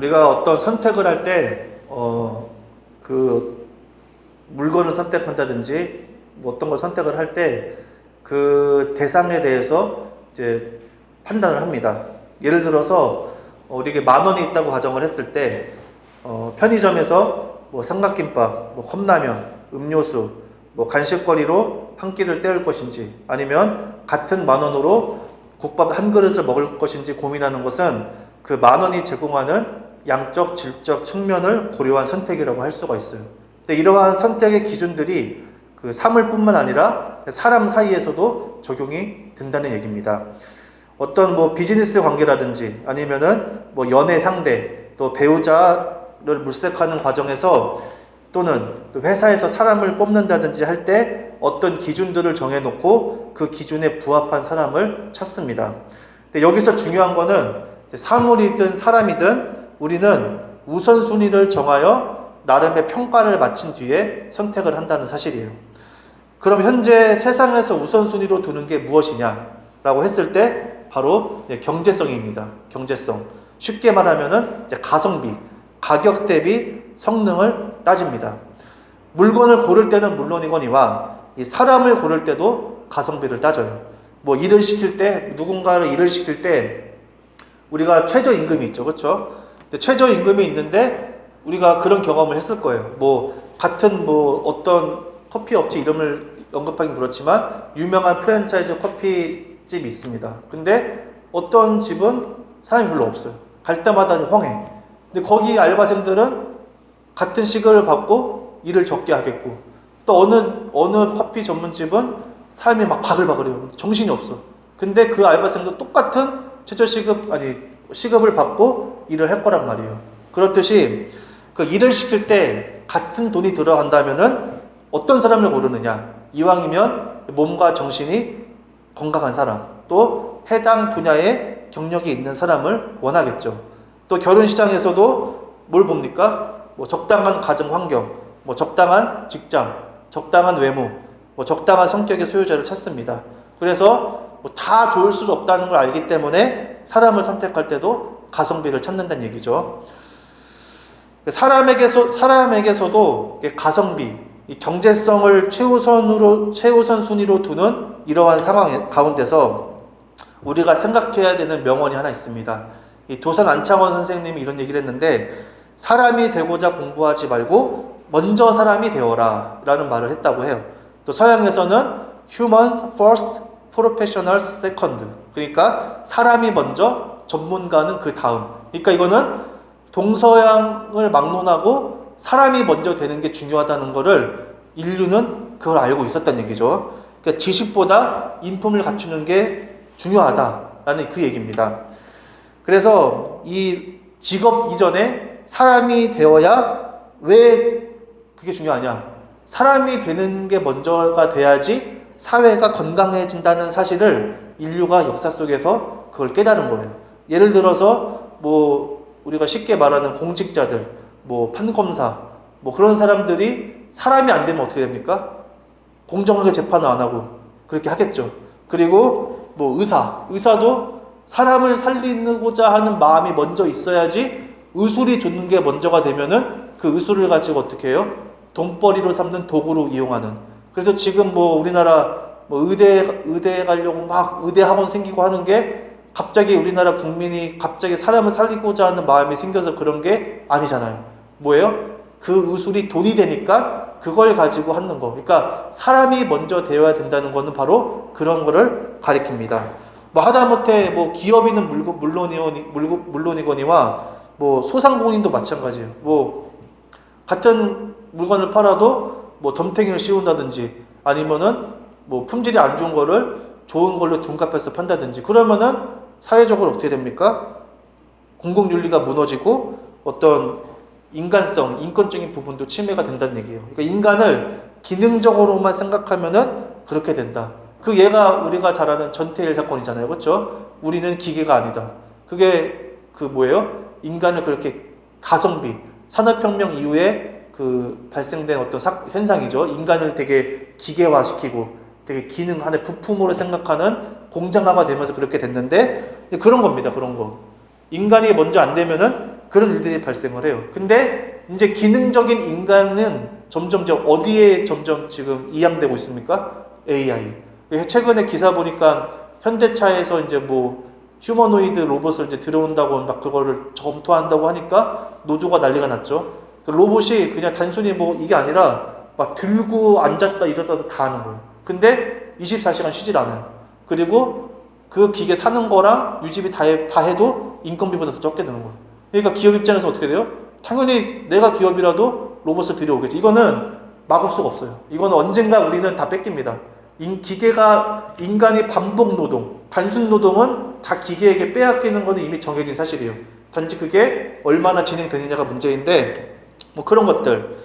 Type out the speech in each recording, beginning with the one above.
우리가 어떤 선택을 할 때, 그 물건을 선택한다든지, 뭐 어떤 걸 선택을 할 때, 그 대상에 대해서 이제 판단을 합니다. 예를 들어서, 우리에게 10,000원이 있다고 가정을 했을 때, 편의점에서 뭐 삼각김밥, 뭐 컵라면, 음료수, 뭐 간식거리로 한 끼를 때울 것인지, 아니면 같은 10,000원으로 국밥 한 그릇을 먹을 것인지 고민하는 것은 그 10,000원이 제공하는 양적, 질적 측면을 고려한 선택이라고 할 수가 있어요. 근데 이러한 선택의 기준들이 그 사물뿐만 아니라 사람 사이에서도 적용이 된다는 얘기입니다. 어떤 뭐 비즈니스 관계라든지 아니면은 뭐 연애 상대, 또 배우자를 물색하는 과정에서 또는 또 회사에서 사람을 뽑는다든지 할 때 어떤 기준들을 정해놓고 그 기준에 부합한 사람을 찾습니다. 근데 여기서 중요한 거는 사물이든 사람이든 우리는 우선순위를 정하여 나름의 평가를 마친 뒤에 선택을 한다는 사실이에요. 그럼 현재 세상에서 우선순위로 두는 게 무엇이냐라고 했을 때 바로 경제성입니다. 경제성. 쉽게 말하면은 가성비, 가격 대비 성능을 따집니다. 물건을 고를 때는 물론이거니와 이 사람을 고를 때도 가성비를 따져요. 뭐 일을 시킬 때, 누군가를 일을 시킬 때 우리가 최저임금이 있죠. 그렇죠? 근데 최저임금이 있는데 우리가 그런 경험을 했을 거예요. 뭐 같은 뭐 어떤 커피 업체 이름을 언급하긴 그렇지만 유명한 프랜차이즈 커피집이 있습니다. 근데 어떤 집은 사람이 별로 없어요. 갈 때마다 황해. 근데 거기 알바생들은 같은 시급을 받고 일을 적게 하겠고, 또 어느 커피 전문집은 사람이 막 바글바글해요. 정신이 없어. 근데 그 알바생도 똑같은 시급을 받고 일을 할 거란 말이에요. 그렇듯이 그 일을 시킬 때 같은 돈이 들어간다면은 어떤 사람을 고르느냐? 이왕이면 몸과 정신이 건강한 사람, 또 해당 분야에 경력이 있는 사람을 원하겠죠. 또 결혼 시장에서도 뭘 봅니까? 뭐 적당한 가정 환경, 뭐 적당한 직장, 적당한 외모, 뭐 적당한 성격의 소유자를 찾습니다. 그래서 뭐 다 좋을 수 없다는 걸 알기 때문에 사람을 선택할 때도 가성비를 찾는다는 얘기죠. 사람에게서도 가성비, 이 경제성을 최우선 순위로 두는 이러한 상황 가운데서 우리가 생각해야 되는 명언이 하나 있습니다. 이 도산 안창원 선생님이 이런 얘기를 했는데, 사람이 되고자 공부하지 말고 먼저 사람이 되어라 라는 말을 했다고 해요. 또 서양에서는 humans first, professionals second. 그러니까 사람이 먼저, 전문가는 그 다음. 그러니까 이거는 동서양을 막론하고 사람이 먼저 되는 게 중요하다는 거를 인류는 그걸 알고 있었다는 얘기죠. 그러니까 지식보다 인품을 갖추는 게 중요하다라는 그 얘기입니다. 그래서 이 직업 이전에 사람이 되어야, 왜 그게 중요하냐? 사람이 되는 게 먼저가 돼야지 사회가 건강해진다는 사실을 인류가 역사 속에서 그걸 깨달은 거예요. 예를 들어서 뭐 우리가 쉽게 말하는 공직자들, 뭐 판검사, 뭐 그런 사람들이 사람이 안 되면 어떻게 됩니까? 공정하게 재판을 안 하고 그렇게 하겠죠. 그리고 뭐 의사도 사람을 살리고자 하는 마음이 먼저 있어야지 의술이 좋는 게 먼저가 되면은 그 의술을 가지고 어떻게 해요? 돈벌이로 삼는 도구로 이용하는. 그래서 지금 뭐 우리나라 뭐 의대에 가려고 막 의대 학원 생기고 하는 게 갑자기 우리나라 국민이 갑자기 사람을 살리고자 하는 마음이 생겨서 그런 게 아니잖아요. 뭐예요? 그 의술이 돈이 되니까 그걸 가지고 하는 거. 그러니까 사람이 먼저 되어야 된다는 거는 바로 그런 거를 가리킵니다. 뭐 하다못해 뭐 기업인은 물론이거니와 뭐 소상공인도 마찬가지예요. 뭐 같은 물건을 팔아도 뭐 덤탱이를 씌운다든지 아니면은 뭐 품질이 안 좋은 거를 좋은 걸로 둔갑해서 판다든지, 그러면은 사회적으로 어떻게 됩니까? 공공윤리가 무너지고 어떤 인간성, 인권적인 부분도 침해가 된다는 얘기예요. 그러니까 인간을 기능적으로만 생각하면은 그렇게 된다. 그 얘가 우리가 잘 아는 전태일 사건이잖아요. 그렇죠? 우리는 기계가 아니다. 그게 그 뭐예요? 인간을 그렇게 가성비, 산업혁명 이후에 그 발생된 어떤 현상이죠. 인간을 되게 기계화시키고 되게 기능 하나의 부품으로 생각하는 공장화가 되면서 그렇게 됐는데, 그런 겁니다. 그런 거. 인간이 먼저 안 되면은 그런 일들이 발생을 해요. 근데 이제 기능적인 인간은 점점 어디에 점점 지금 이양되고 있습니까? AI. 최근에 기사 보니까 현대차에서 이제 뭐 휴머노이드 로봇을 이제 들어온다고 막 그거를 검토한다고 하니까 노조가 난리가 났죠. 그 로봇이 그냥 단순히 뭐 이게 아니라 막 들고 앉았다 일어났다 다 하는 거예요. 근데 24시간 쉬질 않아요. 그리고 그 기계 사는 거랑 유지비 다 해도 인건비보다 더 적게 드는 거예요. 그러니까 기업 입장에서 어떻게 돼요? 당연히 내가 기업이라도 로봇을 들여오겠죠. 이거는 막을 수가 없어요. 이거는 언젠가 우리는 다 뺏깁니다. 기계가 인간이 반복 노동, 단순 노동은 다 기계에게 빼앗기는 것은 이미 정해진 사실이에요. 단지 그게 얼마나 진행되느냐가 문제인데 뭐 그런 것들.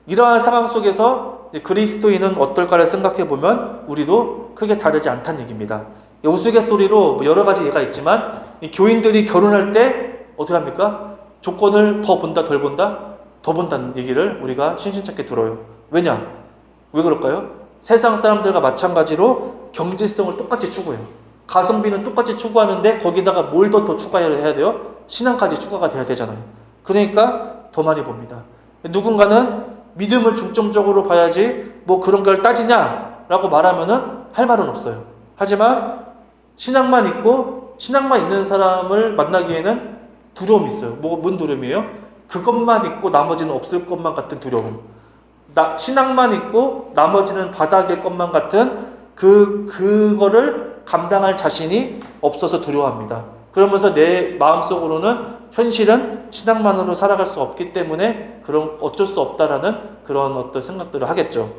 이러한 상황 속에서 그리스도인은 어떨까를 생각해 보면 우리도 크게 다르지 않다는 얘기입니다. 우스갯소리로 여러 가지 예가 있지만 교인들이 결혼할 때 어떻게 합니까? 조건을 더 본다, 덜 본다? 더 본다는 얘기를 우리가 신신찮게 들어요. 왜냐? 왜 그럴까요? 세상 사람들과 마찬가지로 경제성을 똑같이 추구해요. 가성비는 똑같이 추구하는데 거기다가 뭘 더 추가해야 돼요? 신앙까지 추가가 돼야 되잖아요. 그러니까 더 많이 봅니다. 누군가는 믿음을 중점적으로 봐야지 뭐 그런 걸 따지냐라고 말하면은 할 말은 없어요. 하지만 신앙만 있고 신앙만 있는 사람을 만나기에는 두려움이 있어요. 뭔 두려움이에요? 그것만 있고 나머지는 없을 것만 같은 두려움. 신앙만 있고 나머지는 바닥일 것만 같은 그거를 감당할 자신이 없어서 두려워합니다. 그러면서 내 마음속으로는 현실은 신앙만으로 살아갈 수 없기 때문에 그런 어쩔 수 없다라는 그런 어떤 생각들을 하겠죠.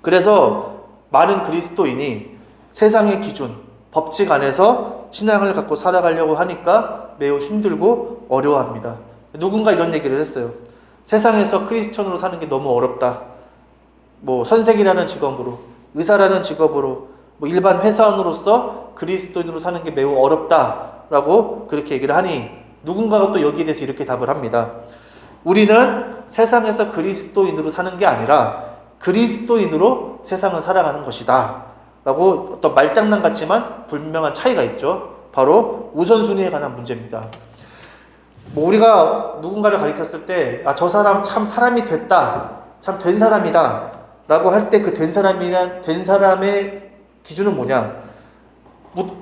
그래서 많은 그리스도인이 세상의 기준, 법칙 안에서 신앙을 갖고 살아가려고 하니까 매우 힘들고 어려워합니다. 누군가 이런 얘기를 했어요. 세상에서 크리스천으로 사는 게 너무 어렵다. 뭐 선생이라는 직업으로, 의사라는 직업으로, 뭐 일반 회사원으로서 그리스도인으로 사는 게 매우 어렵다라고 그렇게 얘기를 하니 누군가가 또 여기에 대해서 이렇게 답을 합니다. 우리는 세상에서 그리스도인으로 사는 게 아니라 그리스도인으로 세상을 살아가는 것이다 라고 어떤 말장난 같지만 분명한 차이가 있죠. 바로 우선순위에 관한 문제입니다. 뭐 우리가 누군가를 가리켰을 때 저 사람 참 사람이 됐다, 참 된 사람이다 라고 할 때 그 된 사람의 기준은 뭐냐?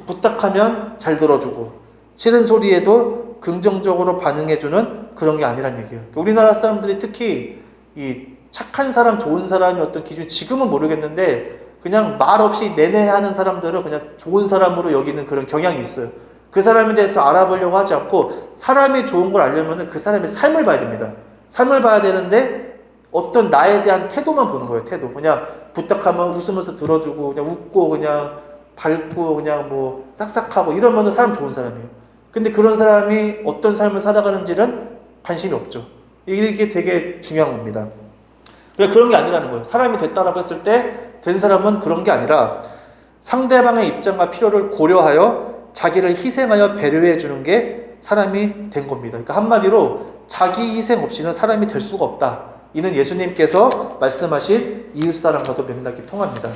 부탁하면 잘 들어주고 싫은 소리에도 긍정적으로 반응해주는 그런 게 아니란 얘기예요. 우리나라 사람들이 특히 이 착한 사람, 좋은 사람이 어떤 기준, 지금은 모르겠는데 그냥 말 없이 내내 하는 사람들을 그냥 좋은 사람으로 여기는 그런 경향이 있어요. 그 사람에 대해서 알아보려고 하지 않고 사람이 좋은 걸 알려면 그 사람의 삶을 봐야 됩니다. 삶을 봐야 되는데 어떤 나에 대한 태도만 보는 거예요. 태도. 그냥 부탁하면 웃으면서 들어주고 그냥 웃고 그냥 밝고 그냥 뭐 싹싹하고 이러면 사람 좋은 사람이에요. 근데 그런 사람이 어떤 삶을 살아가는지는 관심이 없죠. 이게 되게 중요한 겁니다. 그런 게 아니라는 거예요. 사람이 됐다라고 했을 때 된 사람은 그런 게 아니라 상대방의 입장과 필요를 고려하여 자기를 희생하여 배려해 주는 게 사람이 된 겁니다. 그러니까 한마디로 자기 희생 없이는 사람이 될 수가 없다. 이는 예수님께서 말씀하신 이웃사랑과도 맥락이 통합니다.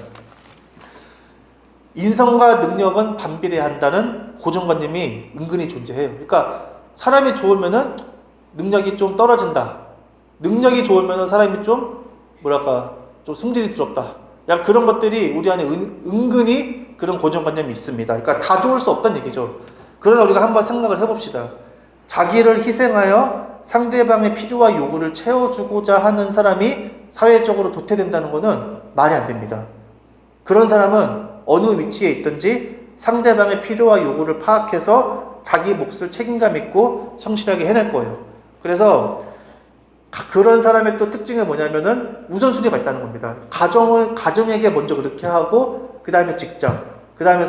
인성과 능력은 반비례한다는 고정관념이 은근히 존재해요. 그러니까 사람이 좋으면은 능력이 좀 떨어진다. 능력이 좋으면은 사람이 좀 좀 승질이 들었다. 약 그런 것들이 우리 안에 은근히 그런 고정관념이 있습니다. 그러니까 다 좋을 수 없다는 얘기죠. 그러나 우리가 한번 생각을 해봅시다. 자기를 희생하여 상대방의 필요와 요구를 채워주고자 하는 사람이 사회적으로 도태된다는 것은 말이 안 됩니다. 그런 사람은 어느 위치에 있든지 상대방의 필요와 요구를 파악해서 자기 몫을 책임감 있고 성실하게 해낼 거예요. 그래서 그런 사람의 또 특징이 뭐냐면은 우선순위가 있다는 겁니다. 가정에게 먼저 그렇게 하고, 그 다음에 직장, 그 다음에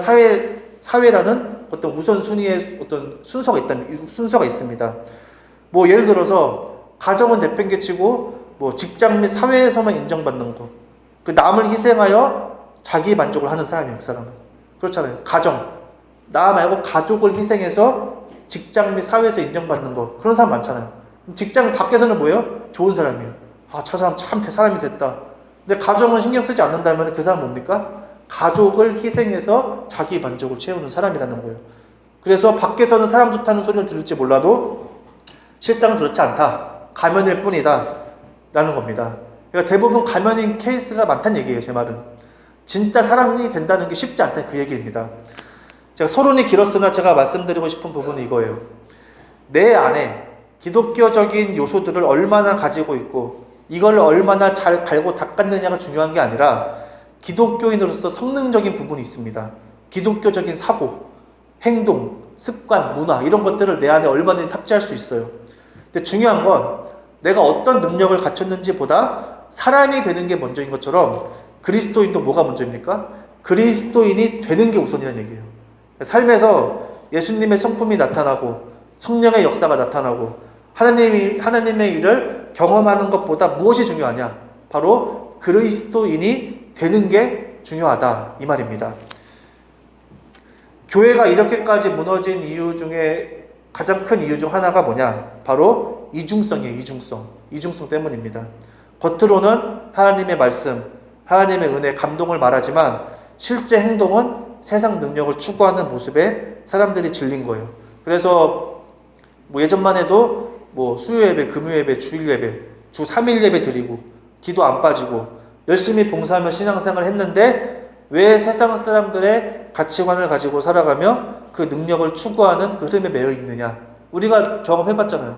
사회라는 어떤 우선순위의 어떤 순서가 있습니다. 뭐 예를 들어서 가정은 내팽개치고 뭐 직장 및 사회에서만 인정받는 거, 그 남을 희생하여 자기 만족을 하는 사람이에요. 그 사람은 그렇잖아요. 가정, 나 말고 가족을 희생해서 직장 및 사회에서 인정받는 거, 그런 사람 많잖아요. 직장 밖에서는 뭐예요? 좋은 사람이에요. 저 사람 참 사람이 됐다. 근데 가정은 신경 쓰지 않는다면 그 사람 뭡니까? 가족을 희생해서 자기 만족을 채우는 사람이라는 거예요. 그래서 밖에서는 사람 좋다는 소리를 들을지 몰라도 실상은 그렇지 않다. 가면일 뿐이다. 라는 겁니다. 그러니까 대부분 가면인 케이스가 많다는 얘기예요. 제 말은. 진짜 사람이 된다는 게 쉽지 않다는 그 얘기입니다. 제가 서론이 길었으나 제가 말씀드리고 싶은 부분은 이거예요. 내 안에 기독교적인 요소들을 얼마나 가지고 있고 이걸 얼마나 잘 갈고 닦았느냐가 중요한 게 아니라 기독교인으로서 성능적인 부분이 있습니다. 기독교적인 사고, 행동, 습관, 문화 이런 것들을 내 안에 얼마든지 탑재할 수 있어요. 근데 중요한 건 내가 어떤 능력을 갖췄는지보다 사람이 되는 게 먼저인 것처럼 그리스도인도 뭐가 먼저입니까? 그리스도인이 되는 게 우선이라는 얘기예요. 삶에서 예수님의 성품이 나타나고 성령의 역사가 나타나고 하나님의 일을 경험하는 것보다 무엇이 중요하냐? 바로 그리스도인이 되는 게 중요하다 이 말입니다. 교회가 이렇게까지 무너진 이유 중에 가장 큰 이유 중 하나가 뭐냐? 바로 이중성이에요. 이중성 때문입니다. 겉으로는 하나님의 말씀, 하나님의 은혜, 감동을 말하지만 실제 행동은 세상 능력을 추구하는 모습에 사람들이 질린 거예요. 그래서 예전만 해도 수요 예배, 금요 예배, 주일 예배, 주 3일 예배 드리고 기도 안 빠지고 열심히 봉사하며 신앙생활을 했는데 왜 세상 사람들의 가치관을 가지고 살아가며 그 능력을 추구하는 그 흐름에 매여 있느냐? 우리가 경험해봤잖아요.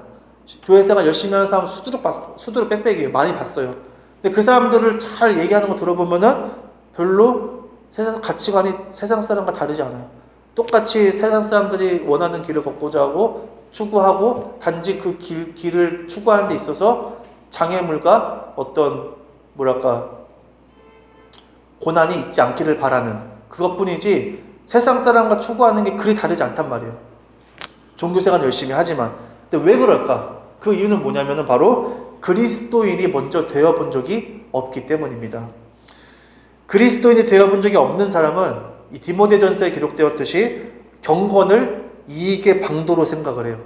교회 생활 열심히 하는 사람 수두룩 빽빽이에요. 많이 봤어요. 근데 그 사람들을 잘 얘기하는 거 들어보면은 별로 세상 가치관이 세상 사람과 다르지 않아요. 똑같이 세상 사람들이 원하는 길을 걷고자 하고 추구하고 단지 그 길을 추구하는 데 있어서 장애물과 어떤 고난이 있지 않기를 바라는 그것뿐이지 세상 사람과 추구하는 게 그리 다르지 않단 말이에요. 종교생활 열심히 하지만. 근데 왜 그럴까? 그 이유는 뭐냐면은 바로 그리스도인이 먼저 되어본 적이 없기 때문입니다. 그리스도인이 되어본 적이 없는 사람은 이 디모데전서에 기록되었듯이 경건을 이익의 방도로 생각을 해요.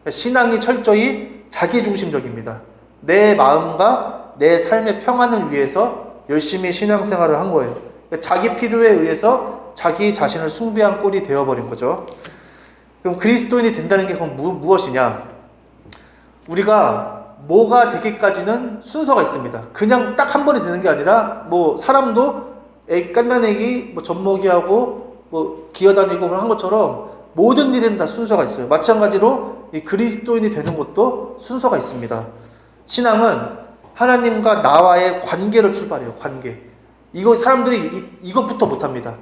신앙이 철저히 자기중심적입니다. 내 마음과 내 삶의 평안을 위해서 열심히 신앙생활을 한 거예요. 자기 필요에 의해서 자기 자신을 숭배한 꼴이 되어버린 거죠. 그럼 그리스도인이 된다는 게 그럼 무엇이냐? 우리가 뭐가 되기까지는 순서가 있습니다. 그냥 딱 한 번에 되는 게 아니라 사람도 깐난애기 젖먹이하고 기어다니고 그런 것처럼 모든 일에는 다 순서가 있어요. 마찬가지로 이 그리스도인이 되는 것도 순서가 있습니다. 신앙은 하나님과 나와의 관계로 출발해요. 관계. 사람들이 이것부터 못합니다.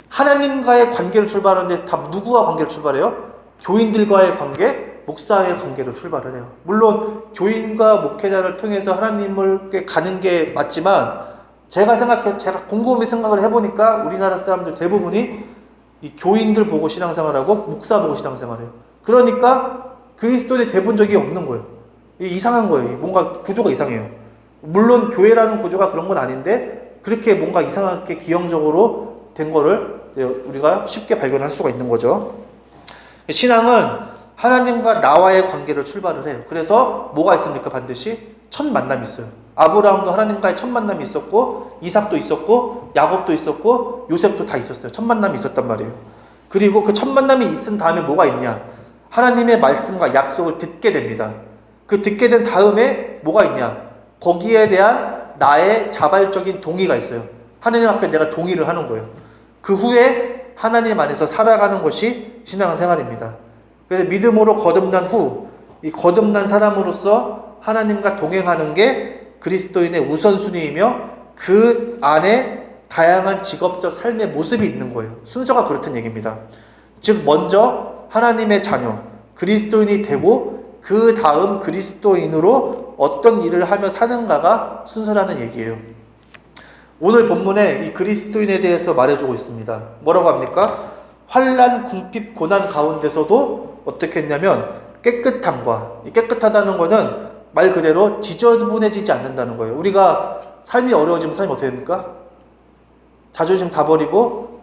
하나님과의 관계를 출발하는데 다 누구와 관계를 출발해요? 교인들과의 관계, 목사와의 관계로 출발을 해요. 물론 교인과 목회자를 통해서 하나님을 가는 게 맞지만 제가 곰곰이 생각을 해보니까 우리나라 사람들 대부분이 이 교인들 보고 신앙생활하고 목사 보고 신앙생활해요. 그러니까 그리스도인이 돼본 적이 없는 거예요. 이상한 거예요. 뭔가 구조가 이상해요. 물론 교회라는 구조가 그런 건 아닌데 그렇게 뭔가 이상하게 기형적으로 된 거를 우리가 쉽게 발견할 수가 있는 거죠. 신앙은 하나님과 나와의 관계를 출발을 해요. 그래서 뭐가 있습니까? 반드시 첫 만남이 있어요. 아브라함도 하나님과의 첫 만남이 있었고 이삭도 있었고 야곱도 있었고 요셉도 다 있었어요. 첫 만남이 있었단 말이에요. 그리고 그 첫 만남이 있은 다음에 뭐가 있냐? 하나님의 말씀과 약속을 듣게 됩니다. 그 듣게 된 다음에 뭐가 있냐? 거기에 대한 나의 자발적인 동의가 있어요. 하나님 앞에 내가 동의를 하는 거예요. 그 후에 하나님 안에서 살아가는 것이 신앙생활입니다. 그래서 믿음으로 거듭난 후 이 거듭난 사람으로서 하나님과 동행하는 게 그리스도인의 우선순위이며 그 안에 다양한 직업적 삶의 모습이 있는 거예요. 순서가 그렇다는 얘기입니다. 즉 먼저 하나님의 자녀, 그리스도인이 되고 그 다음 그리스도인으로 어떤 일을 하며 사는가가 순서라는 얘기예요. 오늘 본문에 이 그리스도인에 대해서 말해주고 있습니다. 뭐라고 합니까? 환난, 궁핍, 고난 가운데서도 어떻게 했냐면 깨끗함과, 깨끗하다는 거는 말 그대로 지저분해지지 않는다는 거예요. 우리가 삶이 어려워지면 삶이 어떻게 됩니까? 자존심 다 버리고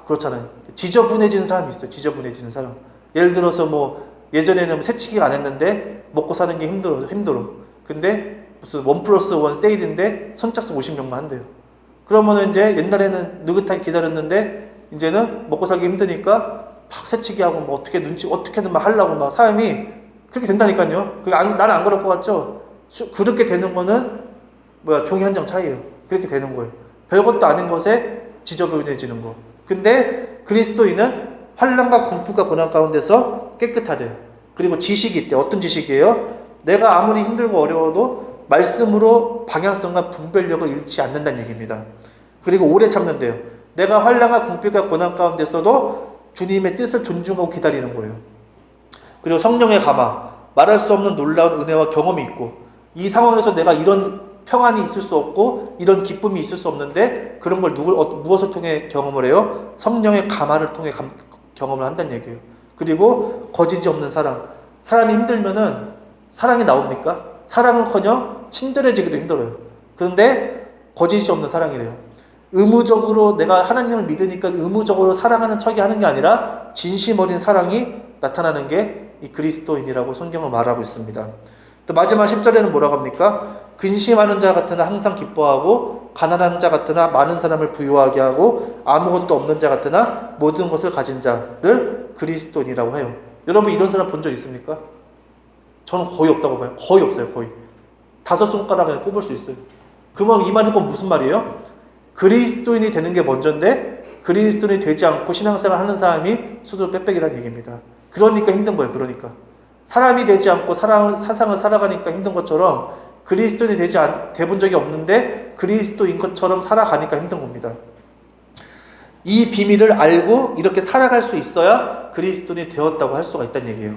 그렇잖아요. 지저분해지는 사람이 있어요. 지저분해지는 사람. 예를 들어서 예전에는 새치기가 안 했는데 먹고 사는 게 힘들어. 근데 무슨 1+1 세일인데 선착순 50명만 한대요. 그러면은 이제 옛날에는 느긋하게 기다렸는데 이제는 먹고 살기 힘드니까 막 새치기 하고 어떻게든 막 하려고 막 사람이 그렇게 된다니까요. 나는 안 그럴 것 같죠? 그렇게 되는 거는 종이 한 장 차이예요. 그렇게 되는 거예요. 별것도 아닌 것에 지저분해지는 거. 근데 그리스도인은 환난과 공포가 고난 가운데서 깨끗하대요. 그리고 지식이 있대. 어떤 지식이에요? 내가 아무리 힘들고 어려워도 말씀으로 방향성과 분별력을 잃지 않는다는 얘기입니다. 그리고 오래 참는데요. 내가 환난과 공포가 고난 가운데서도 주님의 뜻을 존중하고 기다리는 거예요. 그리고 성령의 감화, 말할 수 없는 놀라운 은혜와 경험이 있고, 이 상황에서 내가 이런 평안이 있을 수 없고 이런 기쁨이 있을 수 없는데 그런 걸 무엇을 통해 경험을 해요? 성령의 감화를 통해 경험을 한다는 얘기예요. 그리고 거짓이 없는 사랑. 사람이 힘들면은 사랑이 나옵니까? 사랑은커녕 친절해지기도 힘들어요. 그런데 거짓이 없는 사랑이래요. 의무적으로 내가 하나님을 믿으니까 의무적으로 사랑하는 척이 하는 게 아니라 진심 어린 사랑이 나타나는 게 이 그리스도인이라고 성경은 말하고 있습니다. 또 마지막 10절에는 뭐라고 합니까? 근심하는 자 같으나 항상 기뻐하고 가난한 자 같으나 많은 사람을 부유하게 하고 아무것도 없는 자 같으나 모든 것을 가진 자를 그리스도인이라고 해요. 여러분 이런 사람 본 적 있습니까? 저는 거의 없다고 봐요. 거의 없어요. 거의. 5손가락에 꼽을 수 있어요. 그러면 이 말은 무슨 말이에요? 그리스도인이 되는 게 먼저인데 그리스도인이 되지 않고 신앙생활 하는 사람이 수두룩 빽빽이라는 얘기입니다. 그러니까 힘든 거예요. 그러니까. 사람이 되지 않고 사상을 살아가니까 힘든 것처럼 그리스도인이 돼본 적이 없는데 그리스도인 것처럼 살아가니까 힘든 겁니다. 이 비밀을 알고 이렇게 살아갈 수 있어야 그리스도인이 되었다고 할 수가 있다는 얘기예요.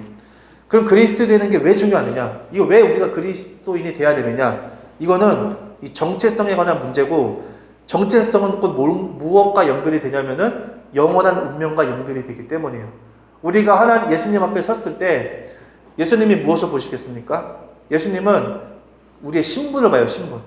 그럼 그리스도인이 되는 게 왜 중요하느냐? 이거 왜 우리가 그리스도인이 돼야 되느냐? 이거는 이 정체성에 관한 문제고, 정체성은 곧 무엇과 연결이 되냐면은 영원한 운명과 연결이 되기 때문이에요. 우리가 예수님 앞에 섰을 때 예수님이 무엇을 보시겠습니까? 예수님은 우리의 신분을 봐요. 신분.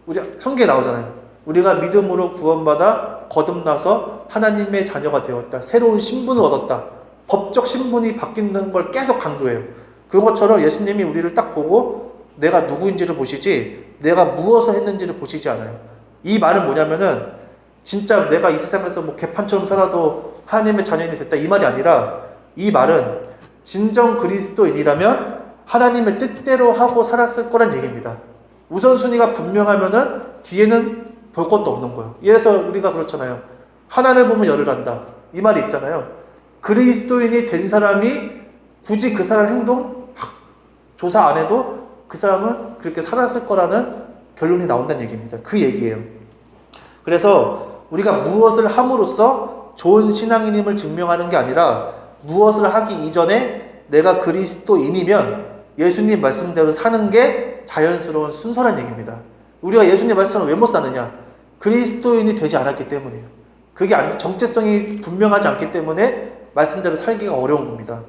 우리 성경에 나오잖아요. 우리가 믿음으로 구원받아 거듭나서 하나님의 자녀가 되었다. 새로운 신분을 얻었다. 법적 신분이 바뀐다는 걸 계속 강조해요. 그것처럼 예수님이 우리를 딱 보고 내가 누구인지를 보시지 내가 무엇을 했는지를 보시지 않아요. 이 말은 뭐냐면은 진짜 내가 이 세상에서 개판처럼 살아도 하나님의 자녀인이 됐다 이 말이 아니라, 이 말은 진정 그리스도인이라면 하나님의 뜻대로 하고 살았을 거란 얘기입니다. 우선순위가 분명하면은 뒤에는 볼 것도 없는 거예요. 예를 들어서 우리가 그렇잖아요. 하나를 보면 열을 안다. 이 말이 있잖아요. 그리스도인이 된 사람이 굳이 그 사람 행동 조사 안 해도 그 사람은 그렇게 살았을 거라는 결론이 나온다는 얘기입니다. 그 얘기예요. 그래서 우리가 무엇을 함으로써 좋은 신앙인임을 증명하는 게 아니라 무엇을 하기 이전에 내가 그리스도인이면 예수님 말씀대로 사는 게 자연스러운 순서란 얘기입니다. 우리가 예수님 말씀처럼 왜 못 사느냐? 그리스도인이 되지 않았기 때문이에요. 그게 정체성이 분명하지 않기 때문에 말씀대로 살기가 어려운 겁니다.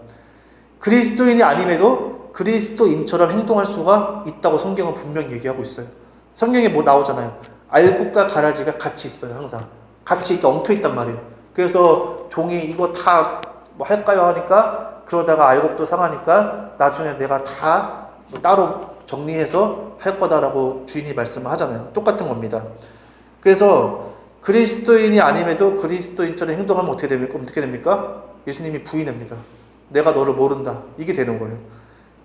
그리스도인이 아님에도 그리스도인처럼 행동할 수가 있다고 성경은 분명히 얘기하고 있어요. 성경에 나오잖아요. 알곡과 가라지가 같이 있어요. 항상 같이 이렇게 엉켜 있단 말이에요. 그래서 종이 이거 다 할까요 하니까 그러다가 알곡도 상하니까 나중에 내가 다 따로 정리해서 할 거다라고 주인이 말씀하잖아요. 똑같은 겁니다. 그래서 그리스도인이 아님에도 그리스도인처럼 행동하면 어떻게 됩니까? 예수님이 부인합니다. 내가 너를 모른다. 이게 되는 거예요.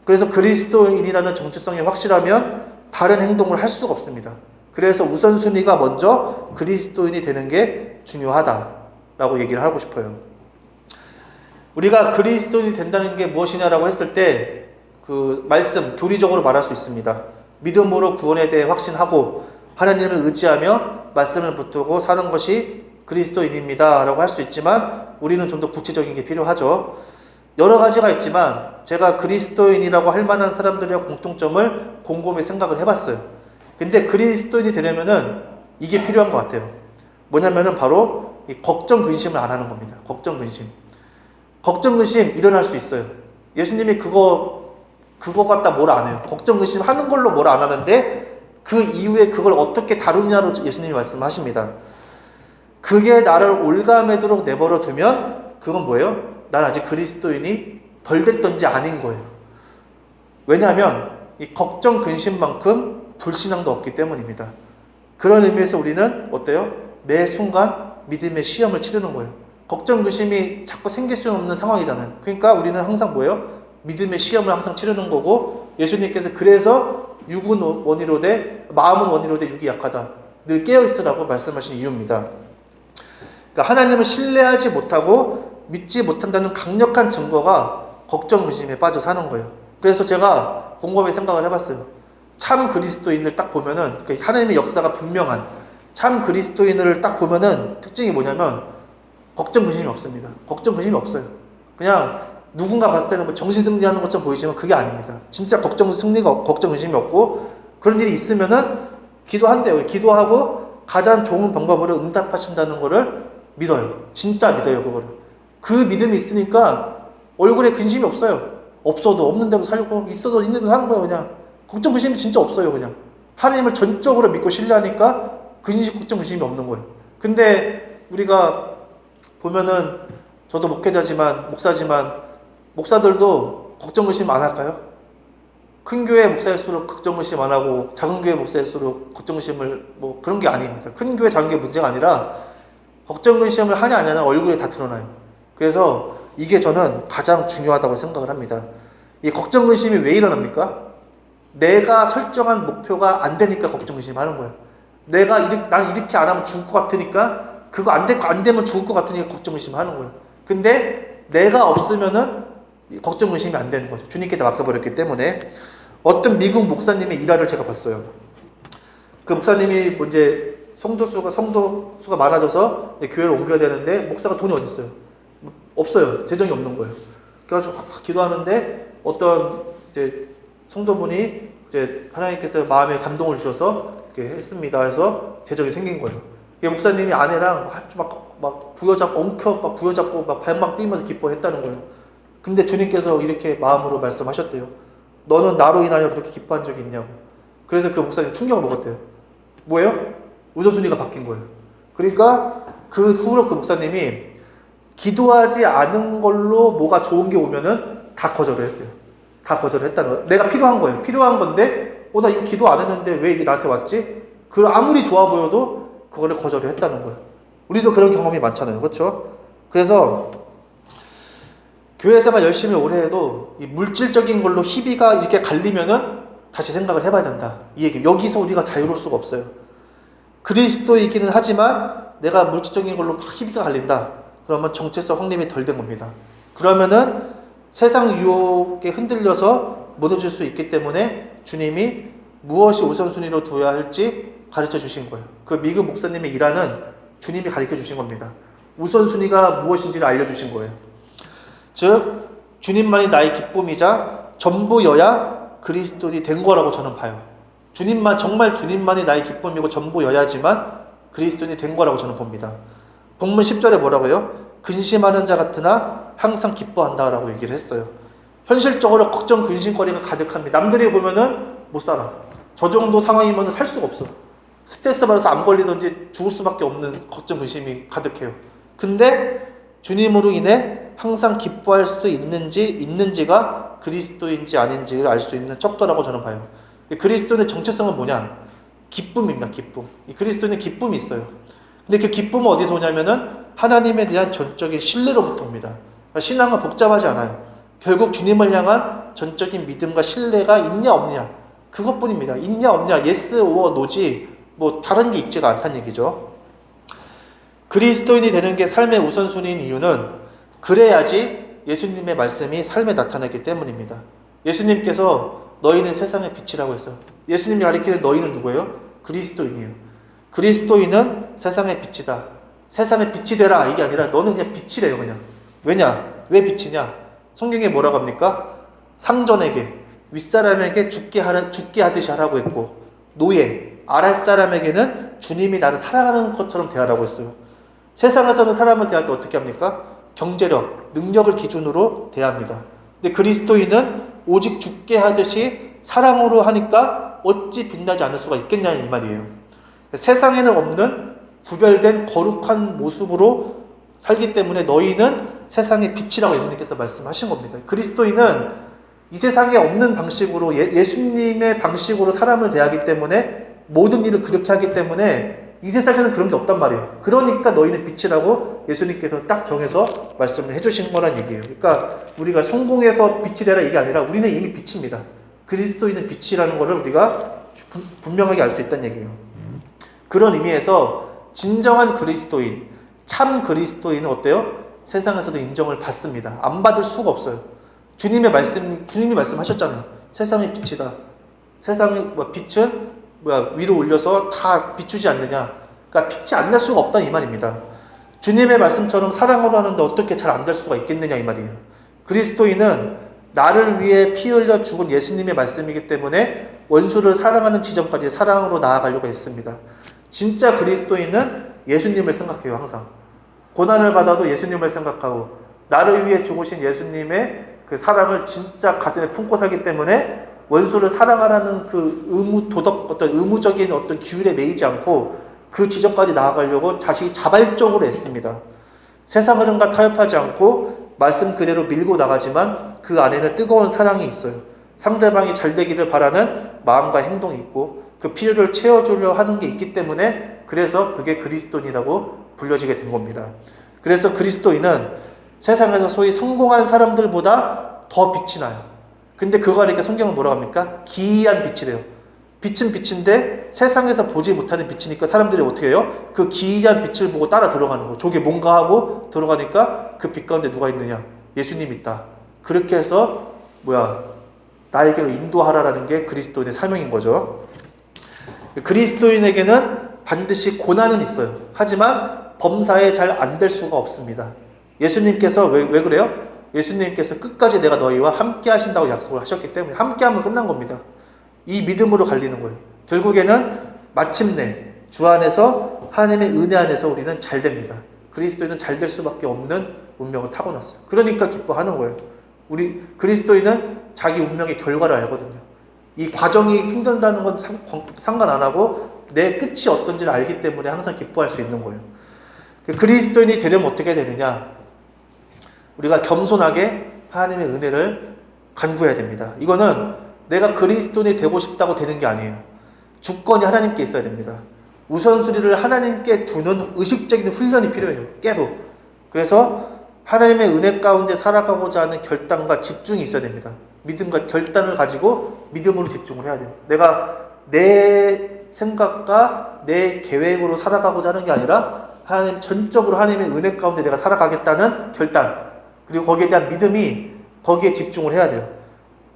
그래서 그리스도인이라는 정체성이 확실하면 다른 행동을 할 수가 없습니다. 그래서 우선순위가 먼저 그리스도인이 되는 게 중요하다라고 얘기를 하고 싶어요. 우리가 그리스도인이 된다는 게 무엇이냐라고 했을 때 그 말씀 교리적으로 말할 수 있습니다. 믿음으로 구원에 대해 확신하고 하나님을 의지하며 말씀을 붙들고 사는 것이 그리스도인입니다 라고 할 수 있지만, 우리는 좀 더 구체적인 게 필요하죠. 여러 가지가 있지만 제가 그리스도인이라고 할 만한 사람들의 공통점을 곰곰이 생각을 해봤어요. 근데 그리스도인이 되려면은 이게 필요한 것 같아요. 뭐냐면은 바로 이 걱정 근심을 안 하는 겁니다. 걱정 근심 일어날 수 있어요. 예수님이 그거 갖다 뭐라 안 해요. 걱정 근심 하는 걸로 뭐라 안 하는데 그 이후에 그걸 어떻게 다루냐로 예수님이 말씀하십니다. 그게 나를 올가매도록 내버려 두면 그건 뭐예요? 난 아직 그리스도인이 덜 됐던지 아닌 거예요. 왜냐하면 이 걱정 근심만큼 불신앙도 없기 때문입니다. 그런 의미에서 우리는 어때요? 매 순간 믿음의 시험을 치르는 거예요. 걱정 근심이 자꾸 생길 수는 없는 상황이잖아요. 그러니까 우리는 항상 뭐예요? 믿음의 시험을 항상 치르는 거고, 예수님께서 그래서 육은 원이로되 마음은 원이로되 육이 약하다, 늘 깨어있으라고 말씀하신 이유입니다. 그러니까 하나님을 신뢰하지 못하고 믿지 못한다는 강력한 증거가 걱정, 의심에 빠져 사는 거예요. 그래서 제가 곰곰이 생각을 해봤어요. 참 그리스도인을 딱 보면은, 하나님의 역사가 분명한 참 그리스도인을 딱 보면은 특징이 뭐냐면 걱정, 의심이 없습니다. 걱정, 의심이 없어요. 그냥 누군가 봤을 때는 뭐 정신승리하는 것처럼 보이지만 그게 아닙니다. 진짜 걱정, 의심이 없고, 그런 일이 있으면은 기도한대요. 기도하고 가장 좋은 방법으로 응답하신다는 거를 믿어요. 진짜 믿어요, 그거를. 그 믿음이 있으니까 얼굴에 근심이 없어요. 없어도 없는 대로 살고, 있어도 있는 대로 사는 거예요, 그냥. 걱정, 의심이 진짜 없어요, 그냥. 하나님을 전적으로 믿고 신뢰하니까 근심, 걱정, 의심이 없는 거예요. 근데 우리가 보면은, 저도 목사지만 목사들도 걱정, 의심 안 할까요? 큰 교회 목사일수록 걱정, 의심 안 하고 작은 교회 목사일수록 걱정, 의심을, 뭐 그런 게 아닙니다. 큰 교회, 작은 교회 문제가 아니라 걱정, 의심을 하냐 안 하냐는 얼굴에 다 드러나요. 그래서 이게 저는 가장 중요하다고 생각을 합니다. 이 걱정, 의심이 왜 일어납니까? 내가 설정한 목표가 안 되니까 걱정, 의심하는 거예요. 난 이렇게 안 하면 죽을 것 같으니까, 그거 안 되면 죽을 것 같으니까 걱정, 의심하는 거예요. 근데 내가 없으면은 걱정, 의심이 안 되는 거죠. 주님께 다 맡겨버렸기 때문에. 어떤 미국 목사님의 일화를 제가 봤어요. 그 목사님이 이제 성도 수가 많아져서 교회를 옮겨야 되는데, 목사가 돈이 어디 있어요? 없어요. 재정이 없는 거예요. 그래가지고 기도하는데 어떤 이제 성도분이 이제 하나님께서 마음에 감동을 주셔서 이렇게 했습니다 해서 재정이 생긴 거예요. 목사님이 아내랑 아주 막 부여잡고 막 발막 뛰면서 기뻐했다는 거예요. 근데 주님께서 이렇게 마음으로 말씀하셨대요. 너는 나로 인하여 그렇게 기뻐한 적이 있냐고. 그래서 그 목사님 충격을 먹었대요. 뭐예요? 우선순위가 바뀐 거예요. 그러니까 그 후로 그 목사님이 기도하지 않은 걸로 뭐가 좋은 게 오면은 다 거절을 했대요. 다 거절을 했다는 거예요. 내가 필요한 거예요. 필요한 건데, 나 이거 기도 안 했는데 왜 이게 나한테 왔지? 아무리 좋아 보여도 그거를 거절을 했다는 거예요. 우리도 그런 경험이 많잖아요. 그렇죠? 그래서 교회 생활 열심히 오래 해도 이 물질적인 걸로 희비가 이렇게 갈리면은 다시 생각을 해봐야 된다. 이 얘기. 여기서 우리가 자유로울 수가 없어요. 그리스도이기는 하지만 내가 물질적인 걸로 막 희비가 갈린다. 그러면 정체성 확립이 덜 된 겁니다. 그러면은 세상 유혹에 흔들려서 무너질 수 있기 때문에 주님이 무엇이 우선순위로 두어야 할지 가르쳐 주신 거예요. 그 미국 목사님의 일화는 주님이 가르쳐 주신 겁니다. 우선순위가 무엇인지를 알려주신 거예요. 즉 주님만이 나의 기쁨이자 전부여야 그리스도인이 된 거라고 저는 봐요. 정말 주님만이 나의 기쁨이고 전부여야지만 그리스도인이 된 거라고 저는 봅니다. 본문 10절에 뭐라고요? 근심하는 자 같으나 항상 기뻐한다 라고 얘기를 했어요. 현실적으로 걱정, 근심거리가 가득합니다. 남들이 보면은 못 살아. 저 정도 상황이면 살 수가 없어. 스트레스 받아서 암 걸리든지 죽을 수밖에 없는 걱정, 근심이 가득해요. 근데 주님으로 인해 항상 기뻐할 수 있는지가 그리스도인지 아닌지를 알 수 있는 척도라고 저는 봐요. 그리스도인의 정체성은 뭐냐? 기쁨입니다. 기쁨. 이 그리스도인의 기쁨이 있어요. 근데 그 기쁨은 어디서 오냐면은 하나님에 대한 전적인 신뢰로부터 옵니다. 신앙은 복잡하지 않아요. 결국 주님을 향한 전적인 믿음과 신뢰가 있냐 없냐, 그것뿐입니다. 있냐 없냐, yes or no지 뭐 다른 게 있지가 않다는 얘기죠. 그리스도인이 되는 게 삶의 우선순위인 이유는 그래야지 예수님의 말씀이 삶에 나타나기 때문입니다. 예수님께서 너희는 세상의 빛이라고 했어요. 예수님이 가리키는 너희는 누구예요? 그리스도인이에요. 그리스도인은 세상의 빛이다. 세상의 빛이 되라 이게 아니라 너는 그냥 빛이래요. 그냥. 왜냐? 왜 빛이냐? 성경에 뭐라고 합니까? 상전에게, 윗사람에게 죽게 하듯이 하라고 했고, 노예, 아랫사람에게는 주님이 나를 사랑하는 것처럼 대하라고 했어요. 세상에서는 사람을 대할 때 어떻게 합니까? 경제력, 능력을 기준으로 대합니다. 근데 그리스도인은 오직 죽게 하듯이 사랑으로 하니까 어찌 빛나지 않을 수가 있겠냐는 이 말이에요. 세상에는 없는 구별된 거룩한 모습으로 살기 때문에 너희는 세상의 빛이라고 예수님께서 말씀하신 겁니다. 그리스도인은 이 세상에 없는 방식으로 예수님의 방식으로 사람을 대하기 때문에 모든 일을 그렇게 하기 때문에 이 세상에는 그런 게 없단 말이에요. 그러니까 너희는 빛이라고 예수님께서 딱 정해서 말씀을 해주신 거란 얘기예요. 그러니까 우리가 성공해서 빛이 되라 이게 아니라 우리는 이미 빛입니다. 그리스도인은 빛이라는 것을 우리가 분명하게 알 수 있다는 얘기예요. 그런 의미에서 진정한 그리스도인, 참 그리스도인은 어때요? 세상에서도 인정을 받습니다. 안 받을 수가 없어요. 주님이 말씀하셨잖아요. 세상의 빛이다. 세상의 빛은 위로 올려서 다 비추지 않느냐. 그러니까 빛이 안 날 수가 없다는 이 말입니다. 주님의 말씀처럼 사랑으로 하는데 어떻게 잘 안 될 수가 있겠느냐 이 말이에요. 그리스도인은 나를 위해 피 흘려 죽은 예수님의 말씀이기 때문에 원수를 사랑하는 지점까지 사랑으로 나아가려고 했습니다. 진짜 그리스도인은 예수님을 생각해요. 항상 고난을 받아도 예수님을 생각하고 나를 위해 죽으신 예수님의 그 사랑을 진짜 가슴에 품고 살기 때문에 원수를 사랑하라는 그 어떤 의무적인 어떤 기율에 매이지 않고 그 지점까지 나아가려고 자신이 자발적으로 애씁니다. 세상 흐름과 타협하지 않고 말씀 그대로 밀고 나가지만 그 안에는 뜨거운 사랑이 있어요. 상대방이 잘 되기를 바라는 마음과 행동이 있고 그 필요를 채워주려 하는 게 있기 때문에 그래서 그게 그리스도인이라고 불려지게 된 겁니다. 그래서 그리스도인은 세상에서 소위 성공한 사람들보다 더 빛이 나요. 근데 그걸 이렇게 성경은 뭐라고 합니까? 기이한 빛이래요. 빛은 빛인데 세상에서 보지 못하는 빛이니까 사람들이 어떻게 해요? 그 기이한 빛을 보고 따라 들어가는 거. 저게 뭔가 하고 들어가니까 그 빛 가운데 누가 있느냐? 예수님이 있다. 그렇게 해서 나에게로 인도하라라는 게 그리스도인의 사명인 거죠. 그리스도인에게는 반드시 고난은 있어요. 하지만 범사에 잘 안 될 수가 없습니다. 예수님께서 왜 그래요? 예수님께서 끝까지 내가 너희와 함께 하신다고 약속을 하셨기 때문에 함께하면 끝난 겁니다. 이 믿음으로 갈리는 거예요. 결국에는 마침내 주 안에서 하나님의 은혜 안에서 우리는 잘 됩니다. 그리스도인은 잘 될 수밖에 없는 운명을 타고났어요. 그러니까 기뻐하는 거예요. 우리 그리스도인은 자기 운명의 결과를 알거든요. 이 과정이 힘들다는 건 상관 안 하고 내 끝이 어떤지를 알기 때문에 항상 기뻐할 수 있는 거예요. 그리스도인이 되려면 어떻게 되느냐? 우리가 겸손하게 하나님의 은혜를 간구해야 됩니다. 이거는 내가 그리스도인이 되고 싶다고 되는 게 아니에요. 주권이 하나님께 있어야 됩니다. 우선순위를 하나님께 두는 의식적인 훈련이 필요해요. 계속. 그래서 하나님의 은혜 가운데 살아가고자 하는 결단과 집중이 있어야 됩니다. 믿음과 결단을 가지고 믿음으로 집중을 해야 돼요. 내가 내 생각과 내 계획으로 살아가고자 하는 게 아니라 하나님 전적으로 하나님의 은혜 가운데 내가 살아가겠다는 결단, 그리고 거기에 대한 믿음이 거기에 집중을 해야 돼요.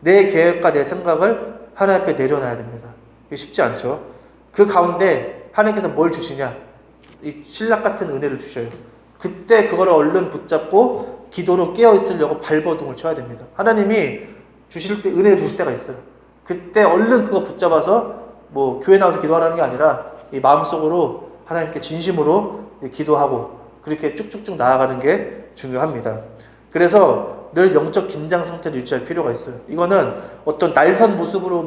내 계획과 내 생각을 하나님 앞에 내려놔야 됩니다. 이게 쉽지 않죠. 그 가운데 하나님께서 뭘 주시냐? 이 신락 같은 은혜를 주셔요. 그때 그거를 얼른 붙잡고 기도로 깨어 있으려고 발버둥을 쳐야 됩니다. 하나님이 주실 때 은혜를 주실 때가 있어요. 그때 얼른 그거 붙잡아서 교회 나와서 기도하라는 게 아니라 이 마음속으로 하나님께 진심으로 기도하고 그렇게 쭉쭉쭉 나아가는 게 중요합니다. 그래서 늘 영적 긴장 상태를 유지할 필요가 있어요. 이거는 어떤 날선 모습으로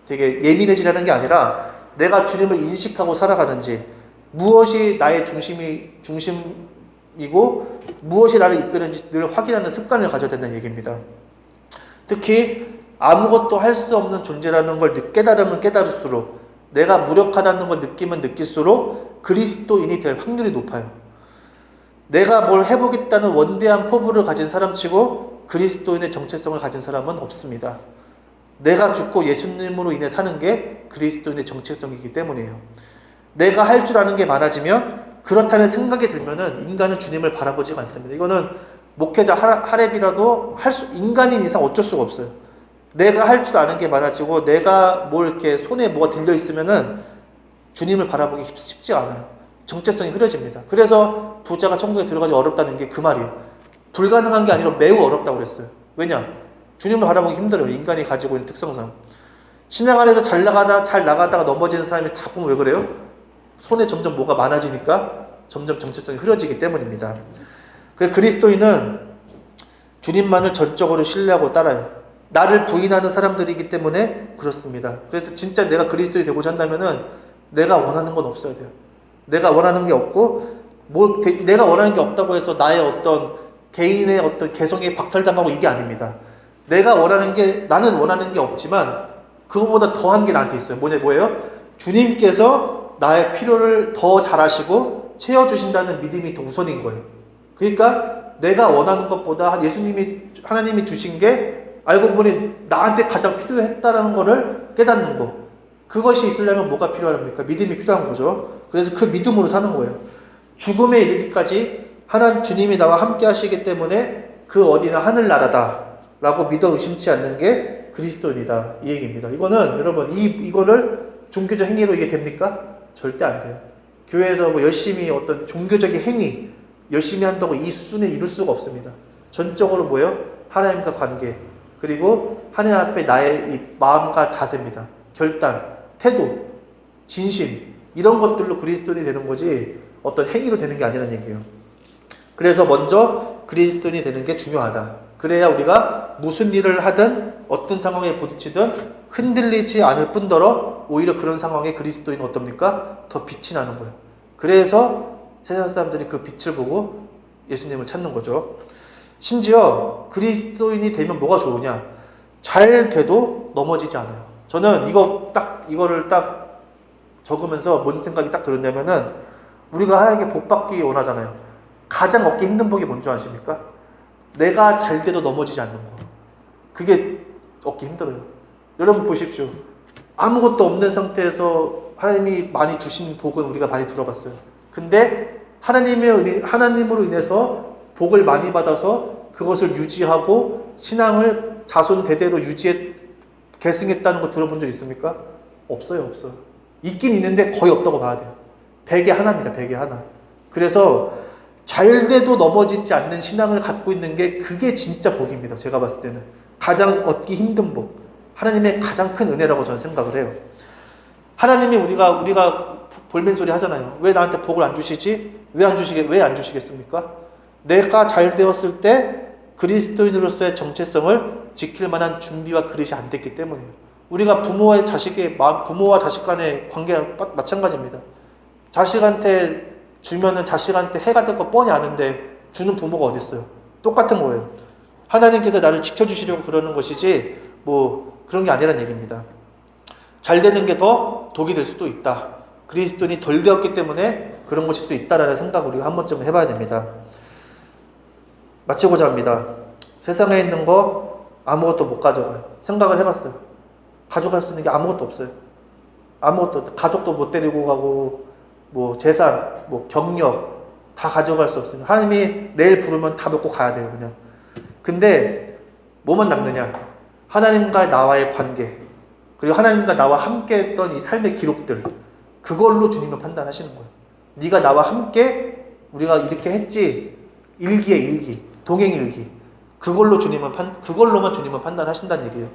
되게 예민해지려는 게 아니라 내가 주님을 인식하고 살아가는지, 무엇이 나의 중심이고 무엇이 나를 이끄는지 늘 확인하는 습관을 가져야 된다는 얘기입니다. 특히 아무것도 할 수 없는 존재라는 걸 깨달으면 깨달을수록, 내가 무력하다는 걸 느끼면 느낄수록 그리스도인이 될 확률이 높아요. 내가 뭘 해보겠다는 원대한 포부를 가진 사람치고 그리스도인의 정체성을 가진 사람은 없습니다. 내가 죽고 예수님으로 인해 사는 게 그리스도인의 정체성이기 때문이에요. 내가 할 줄 아는 게 많아지면, 그렇다는 생각이 들면은 인간은 주님을 바라보지가 않습니다. 이거는 목회자 하랩이라도 인간인 이상 어쩔 수가 없어요. 내가 할 줄 아는 게 많아지고 내가 이렇게 손에 뭐가 들려 있으면은 주님을 바라보기 쉽지 않아요. 정체성이 흐려집니다. 그래서 부자가 천국에 들어가기 어렵다는 게 그 말이에요. 불가능한 게 아니라 매우 어렵다고 그랬어요. 왜냐? 주님을 바라보기 힘들어요. 인간이 가지고 있는 특성상. 신앙 안에서 잘 나가다가 넘어지는 사람이 다 보면 왜 그래요? 손에 점점 뭐가 많아지니까 점점 정체성이 흐려지기 때문입니다. 그래서 그리스도인은 주님만을 전적으로 신뢰하고 따라요. 나를 부인하는 사람들이기 때문에 그렇습니다. 그래서 진짜 내가 그리스도인이 되고자 한다면은 내가 원하는 건 없어야 돼요. 내가 원하는 게 없고, 내가 원하는 게 없다고 해서 나의 어떤 개인의 어떤 개성이 박탈당하고 이게 아닙니다. 나는 원하는 게 없지만 그거보다 더한 게 나한테 있어요. 뭐예요? 주님께서 나의 필요를 더 잘하시고 채워주신다는 믿음이 더 우선인 거예요. 그러니까 내가 원하는 것보다 하나님이 주신 게 알고 보니 나한테 가장 필요했다라는 거를 깨닫는 거. 그것이 있으려면 뭐가 필요합니까? 믿음이 필요한 거죠. 그래서 그 믿음으로 사는 거예요. 죽음에 이르기까지 주님이 나와 함께 하시기 때문에 그 어디나 하늘나라다 라고 믿어 의심치 않는 게 그리스도인이다, 이 얘기입니다. 이거는 여러분 이거를 종교적 행위로 이게 됩니까? 절대 안 돼요. 교회에서 뭐 열심히 어떤 종교적인 행위 열심히 한다고 이 수준에 이룰 수가 없습니다. 전적으로 뭐예요? 하나님과 관계, 그리고 하나님 앞에 나의 이 마음과 자세입니다. 결단, 태도, 진심, 이런 것들로 그리스도인이 되는 거지 어떤 행위로 되는 게 아니라는 얘기예요. 그래서 먼저 그리스도인이 되는 게 중요하다. 그래야 우리가 무슨 일을 하든 어떤 상황에 부딪히든 흔들리지 않을 뿐더러 오히려 그런 상황에 그리스도인은 어떻습니까? 더 빛이 나는 거예요. 그래서 세상 사람들이 그 빛을 보고 예수님을 찾는 거죠. 심지어 그리스도인이 되면 뭐가 좋으냐? 잘 돼도 넘어지지 않아요. 저는 이거를 딱 적으면서 뭔 생각이 딱 들었냐면은, 우리가 하나님께 복 받기 원하잖아요. 가장 얻기 힘든 복이 뭔지 아십니까? 내가 잘 돼도 넘어지지 않는 거. 그게 얻기 힘들어요. 여러분 보십시오. 아무것도 없는 상태에서 하나님이 많이 주신 복은 우리가 많이 들어봤어요. 근데 하나님으로 인해서 복을 많이 받아서 그것을 유지하고 신앙을 자손 대대로 계승했다는 거 들어본 적 있습니까? 없어요. 있긴 있는데 거의 없다고 봐야 돼요. 100에 하나입니다. 100에 하나. 그래서 잘 돼도 넘어지지 않는 신앙을 갖고 있는 게 그게 진짜 복입니다. 제가 봤을 때는. 가장 얻기 힘든 복. 하나님의 가장 큰 은혜라고 저는 생각을 해요. 하나님이 우리가 볼멘소리 하잖아요. 왜 나한테 복을 안 주시지? 왜 안 주시겠습니까? 내가 잘 되었을 때 그리스도인으로서의 정체성을 지킬 만한 준비와 그릇이 안 됐기 때문이에요. 우리가 부모와 자식 간의 관계가 마찬가지입니다. 자식한테 주면은 자식한테 해가 될 거 뻔히 아는데 주는 부모가 어디 있어요? 똑같은 거예요. 하나님께서 나를 지켜주시려고 그러는 것이지 뭐 그런 게 아니라는 얘기입니다. 잘 되는 게 더 독이 될 수도 있다. 그리스도인이 덜 되었기 때문에 그런 것일 수 있다라는 생각을 우리가 한 번쯤 해봐야 됩니다. 마치고자 합니다. 세상에 있는 거 아무것도 못 가져가요. 생각을 해봤어요. 가져갈 수 있는 게 아무것도 없어요. 가족도 못 데리고 가고, 뭐 재산, 뭐 경력 다 가져갈 수 없어요. 하나님이 내일 부르면 다 놓고 가야 돼요, 그냥. 근데 뭐만 남느냐? 하나님과 나와의 관계, 그리고 하나님과 나와 함께 했던 이 삶의 기록들, 그걸로 주님은 판단하시는 거예요. 네가 나와 함께 우리가 이렇게 했지, 일기, 동행일기, 그걸로만 주님은 판단하신다는 얘기예요.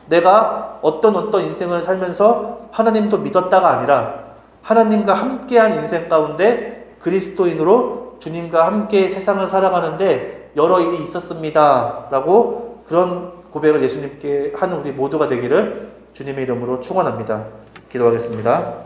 내가 어떤 인생을 살면서 하나님도 믿었다가 아니라 하나님과 함께한 인생 가운데 그리스도인으로 주님과 함께 세상을 살아가는데 여러 일이 있었습니다 라고 그런 고백을 예수님께 하는 우리 모두가 되기를 주님의 이름으로 축원합니다. 기도하겠습니다.